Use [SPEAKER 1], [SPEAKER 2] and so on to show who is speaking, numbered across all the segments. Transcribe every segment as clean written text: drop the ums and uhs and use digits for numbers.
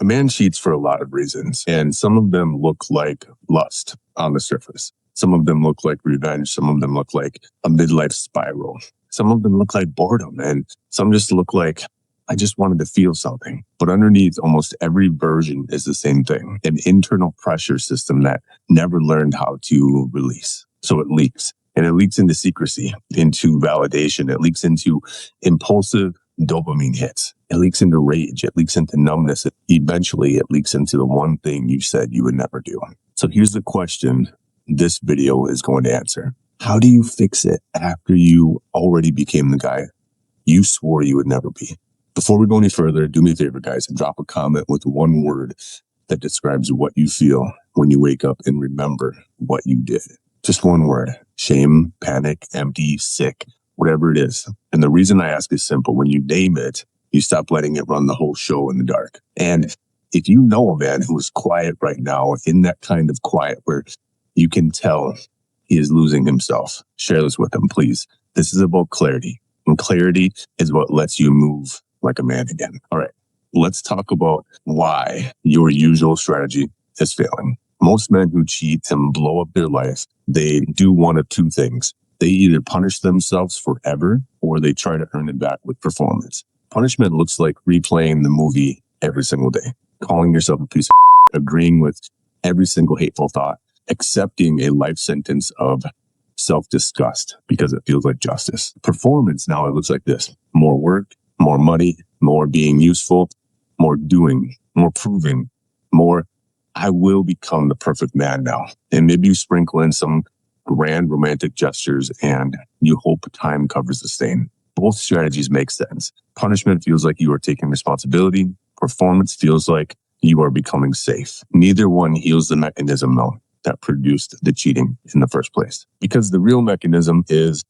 [SPEAKER 1] A man cheats for a lot of reasons, and some of them look like lust on the surface. Some of them look like revenge. Some of them look like a midlife spiral. Some of them look like boredom, and some just look like, I just wanted to feel something. But underneath almost every version is the same thing, an internal pressure system that never learned how to release. So it leaks, and it leaks into secrecy, into validation. It leaks into impulsive dopamine hits. It leaks into rage. It leaks into numbness. Eventually, it leaks into the one thing you said you would never do. So here's the question this video is going to answer. How do you fix it after you already became the guy you swore you would never be? Before we go any further, do me a favor, guys, and drop a comment with one word that describes what you feel when you wake up and remember what you did. Just one word: shame, panic, empty, sick, whatever it is. And the reason I ask is simple. When you name it, you stop letting it run the whole show in the dark. And if you know a man who is quiet right now, in that kind of quiet where you can tell he is losing himself, share this with him, please. This is about clarity. And clarity is what lets you move like a man again. All right, let's talk about why your usual strategy is failing. Most men who cheat and blow up their life, they do one of two things. They either punish themselves forever or they try to earn it back with performance. Punishment looks like replaying the movie every single day, calling yourself a piece of shit, agreeing with every single hateful thought, accepting a life sentence of self-disgust because it feels like justice. Performance now, it looks like this: more work, more money, more being useful, more doing, more proving, more I will become the perfect man now. And maybe you sprinkle in some grand romantic gestures and you hope time covers the stain. Both strategies make sense. Punishment feels like you are taking responsibility. Performance feels like you are becoming safe. Neither one heals the mechanism, though, that produced the cheating in the first place. Because the real mechanism is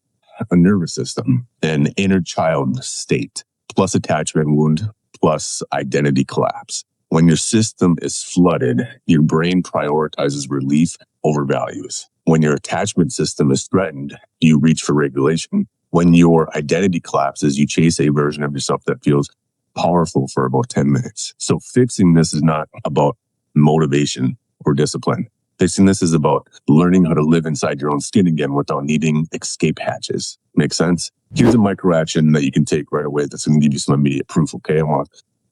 [SPEAKER 1] a nervous system, an inner child state, plus attachment wound, plus identity collapse. When your system is flooded, your brain prioritizes relief over values. When your attachment system is threatened, you reach for regulation. When your identity collapses, you chase a version of yourself that feels powerful for about 10 minutes. So fixing this is not about motivation or discipline. Fixing this is about learning how to live inside your own skin again without needing escape hatches. Make sense? Here's a micro action that you can take right away that's going to give you some immediate proof. Okay,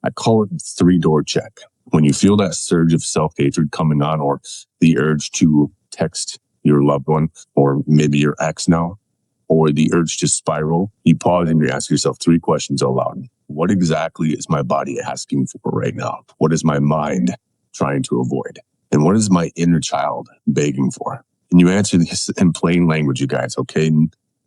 [SPEAKER 1] I call it 3-door check. When you feel that surge of self-hatred coming on, or the urge to text your loved one, or maybe your ex now, or the urge to spiral, you pause and you ask yourself 3 questions aloud. What exactly is my body asking for right now? What is my mind trying to avoid? And what is my inner child begging for? And you answer this in plain language, you guys, okay?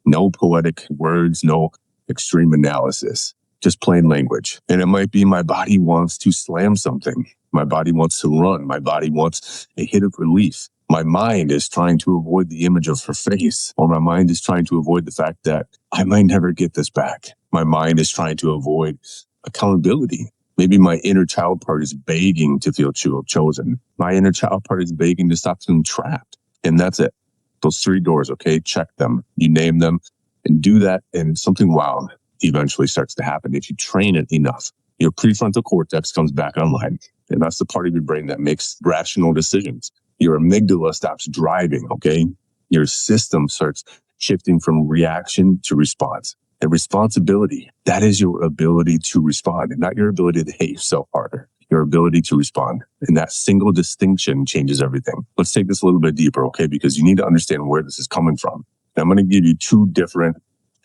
[SPEAKER 1] No poetic words, no extreme analysis, just plain language. And it might be, my body wants to slam something. My body wants to run. My body wants a hit of relief. My mind is trying to avoid the image of her face, or my mind is trying to avoid the fact that I might never get this back. My mind is trying to avoid accountability. Maybe my inner child part is begging to feel chosen. My inner child part is begging to stop feeling trapped. And that's it. Those 3 doors, okay? Check them. You name them and do that, and something wild eventually starts to happen. If you train it enough, your prefrontal cortex comes back online. And that's the part of your brain that makes rational decisions. Your amygdala stops driving, okay? Your system starts shifting from reaction to response. And responsibility, that is your ability to respond, and not your ability to hate yourself harder. Your ability to respond. And that single distinction changes everything. Let's take this a little bit deeper, okay? Because you need to understand where this is coming from. And I'm going to give you 2 different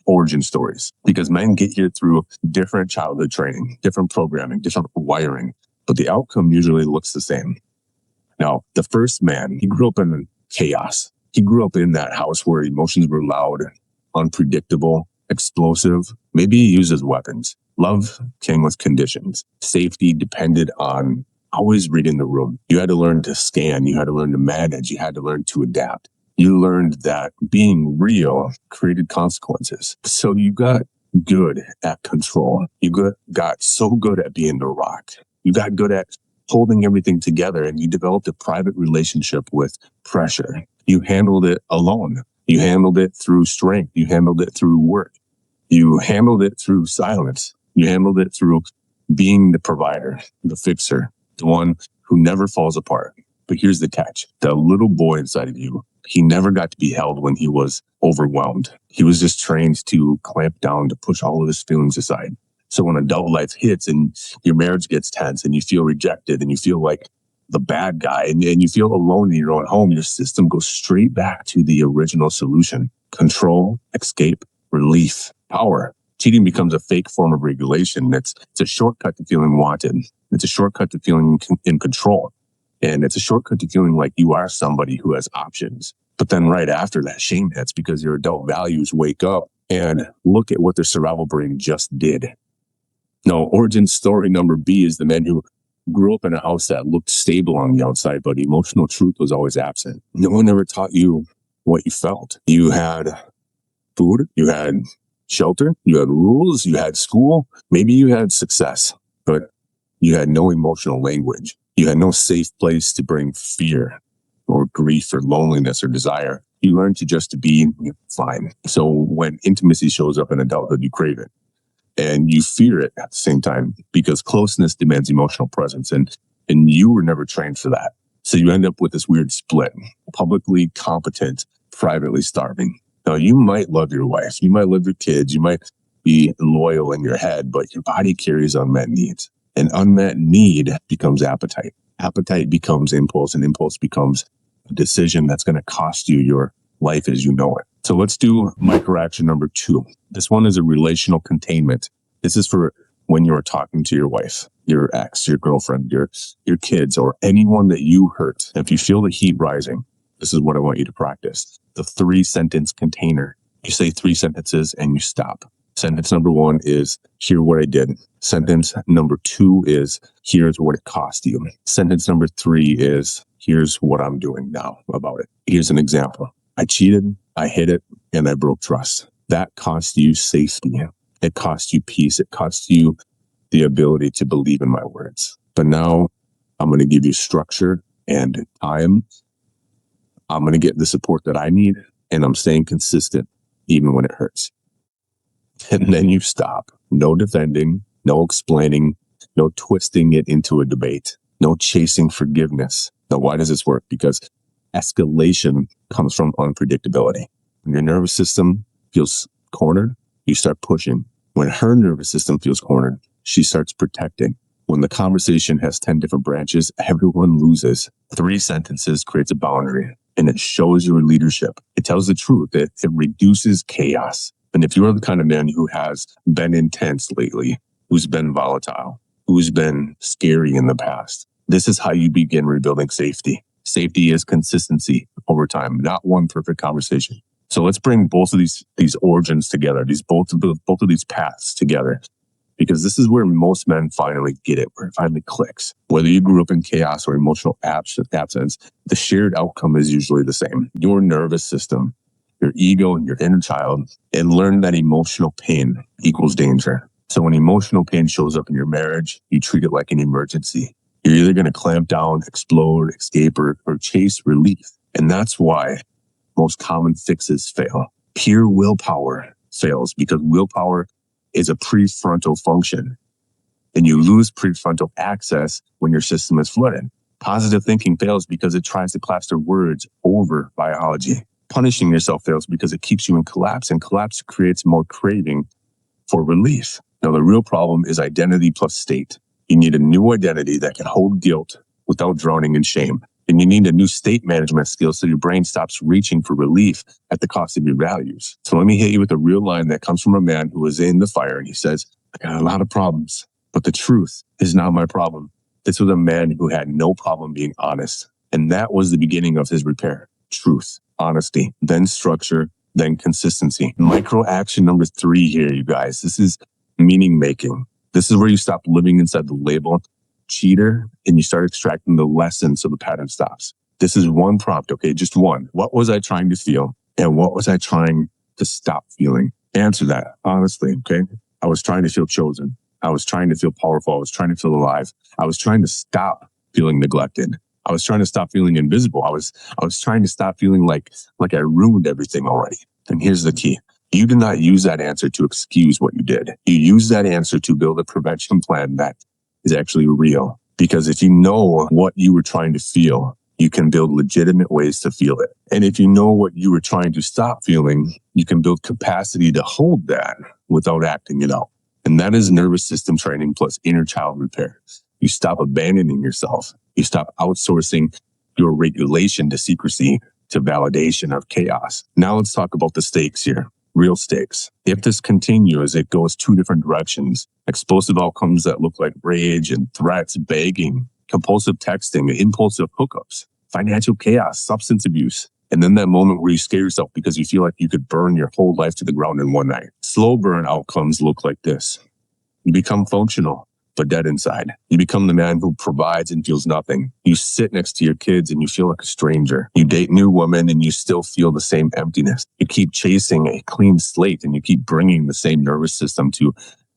[SPEAKER 1] origin stories, because men get here through different childhood training, different programming, different wiring, but the outcome usually looks the same. Now, the first man, he grew up in chaos. He grew up in that house where emotions were loud, unpredictable, explosive. Maybe he uses weapons. Love came with conditions. Safety depended on always reading the room. You had to learn to scan. You had to learn to manage. You had to learn to adapt. You learned that being real created consequences. So you got good at control. You got so good at being the rock. You got good at holding everything together, and you developed a private relationship with pressure. You handled it alone. You handled it through strength. You handled it through work. You handled it through silence. You handled it through being the provider, the fixer. the one who never falls apart. But here's the catch. The little boy inside of you, he never got to be held when he was overwhelmed. He was just trained to clamp down, to push all of his feelings aside. So when adult life hits and your marriage gets tense and you feel rejected and you feel like the bad guy and you feel alone in your own home, your system goes straight back to the original solution: control, escape, relief, power. Cheating becomes a fake form of regulation. It's a shortcut to feeling wanted. It's a shortcut to feeling in control. And it's a shortcut to feeling like you are somebody who has options. But then right after that, shame hits because your adult values wake up and look at what their survival brain just did. Now, origin story number B is the man who grew up in a house that looked stable on the outside, but emotional truth was always absent. No one ever taught you what you felt. You had food, you had shelter, you had rules, you had school, maybe you had success, but you had no emotional language. You had no safe place to bring fear or grief or loneliness or desire. You learned to be fine. So when intimacy shows up in adulthood, you crave it. And you fear it at the same time because closeness demands emotional presence. And you were never trained for that. So you end up with this weird split: publicly competent, privately starving. Now, you might love your wife, you might love your kids, you might be loyal in your head, but your body carries unmet needs. And unmet need becomes appetite. Appetite becomes impulse, and impulse becomes a decision that's going to cost you your life as you know it. So let's do micro action number 2. This one is a relational containment. This is for when you're talking to your wife, your ex, your girlfriend, your kids, or anyone that you hurt. If you feel the heat rising, this is what I want you to practice: the 3-sentence container. You say 3 sentences and you stop. Sentence number 1 is, "Hear what I did." Sentence number 2 is, "Here's what it cost you." Sentence number 3 is, "Here's what I'm doing now about it." Here's an example: "I cheated, I hid it, and I broke trust." That cost you safety. It cost you peace. It cost you the ability to believe in my words. But now I'm going to give you structure and time. I'm going to get the support that I need, and I'm staying consistent even when it hurts. And then you stop. No defending, no explaining, no twisting it into a debate, no chasing forgiveness. Now, why does this work? Because escalation comes from unpredictability. When your nervous system feels cornered, you start pushing. When her nervous system feels cornered, she starts protecting. When the conversation has 10 different branches, everyone loses. 3 sentences creates a boundary, and it shows your leadership. It tells the truth. It reduces chaos. And if you're the kind of man who has been intense lately, who's been volatile, who's been scary in the past, this is how you begin rebuilding safety. Safety is consistency over time, not one perfect conversation. So let's bring both of these origins together, both of these paths together, because this is where most men finally get it, where it finally clicks. Whether you grew up in chaos or emotional absence, the shared outcome is usually the same. Your nervous system, your ego, and your inner child, and learn that emotional pain equals danger. So when emotional pain shows up in your marriage, you treat it like an emergency. You're either going to clamp down, explode, escape, or chase relief. And that's why most common fixes fail. Pure willpower fails because willpower is a prefrontal function. And you lose prefrontal access when your system is flooded. Positive thinking fails because it tries to plaster words over biology. Punishing yourself fails because it keeps you in collapse, and collapse creates more craving for relief. Now, the real problem is identity plus state. You need a new identity that can hold guilt without drowning in shame. And you need a new state management skill so your brain stops reaching for relief at the cost of your values. So let me hit you with a real line that comes from a man who was in the fire, and he says, "I got a lot of problems, but the truth is not my problem." This was a man who had no problem being honest. And that was the beginning of his repair. Truth, honesty, then structure, then consistency. Micro action number 3 here, you guys. This is meaning making. This is where you stop living inside the label cheater and you start extracting the lesson so the pattern stops. This is one prompt, okay? Just one. What was I trying to feel? And what was I trying to stop feeling? Answer that honestly, okay? I was trying to feel chosen. I was trying to feel powerful. I was trying to feel alive. I was trying to stop feeling neglected. I was trying to stop feeling invisible. I was trying to stop feeling like I ruined everything already. And here's the key. You did not use that answer to excuse what you did. You used that answer to build a prevention plan that is actually real. Because if you know what you were trying to feel, you can build legitimate ways to feel it. And if you know what you were trying to stop feeling, you can build capacity to hold that without acting it out. And that is nervous system training plus inner child repair. You stop abandoning yourself. You stop outsourcing your regulation to secrecy, to validation of chaos. Now let's talk about the stakes here. Real stakes. If this continues, it goes two different directions. Explosive outcomes that look like rage and threats, begging, compulsive texting, impulsive hookups, financial chaos, substance abuse. And then that moment where you scare yourself because you feel like you could burn your whole life to the ground in one night. Slow burn outcomes look like this. You become functional, but dead inside. You become the man who provides and feels nothing. You sit next to your kids and you feel like a stranger. You date new women and you still feel the same emptiness. You keep chasing a clean slate and you keep bringing the same nervous system to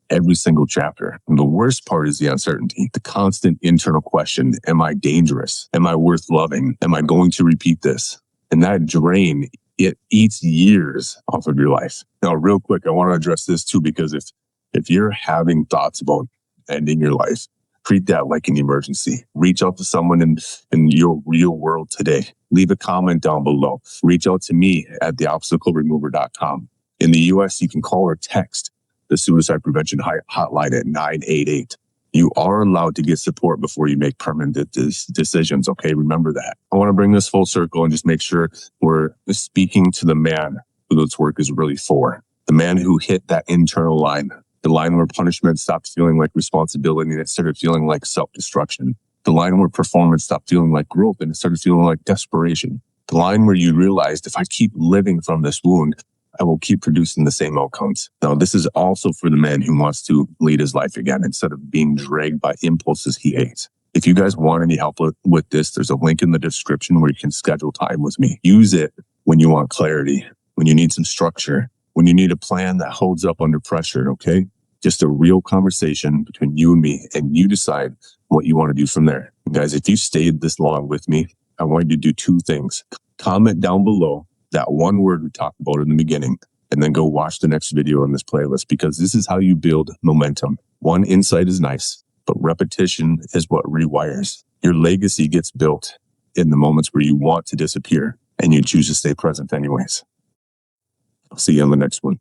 [SPEAKER 1] every single chapter. And the worst part is the uncertainty, the constant internal question, am I dangerous? Am I worth loving? Am I going to repeat this? And that drain, it eats years off of your life. Now, real quick, I want to address this too, because if you're having thoughts about ending your life, treat that like an emergency. Reach out to someone in your real world today. Leave a comment down below. Reach out to me at theobstacleremover.com. In the US, you can call or text the suicide prevention hotline at 988. You are allowed to get support before you make permanent decisions. Okay, remember that. I want to bring this full circle and just make sure we're speaking to the man who this work is really for. The man who hit that internal line. The line where punishment stopped feeling like responsibility and it started feeling like self-destruction. The line where performance stopped feeling like growth and it started feeling like desperation. The line where you realized, if I keep living from this wound, I will keep producing the same outcomes. Now, this is also for the man who wants to lead his life again instead of being dragged by impulses he hates. If you guys want any help with this, there's a link in the description where you can schedule time with me. Use it when you want clarity, when you need some structure, when you need a plan that holds up under pressure, okay? Just a real conversation between you and me, and you decide what you want to do from there. And guys, if you stayed this long with me, I want you to do two things. Comment down below that one word we talked about in the beginning, and then go watch the next video in this playlist, because this is how you build momentum. One insight is nice, but repetition is what rewires. Your legacy gets built in the moments where you want to disappear and you choose to stay present anyways. I'll see you on the next one.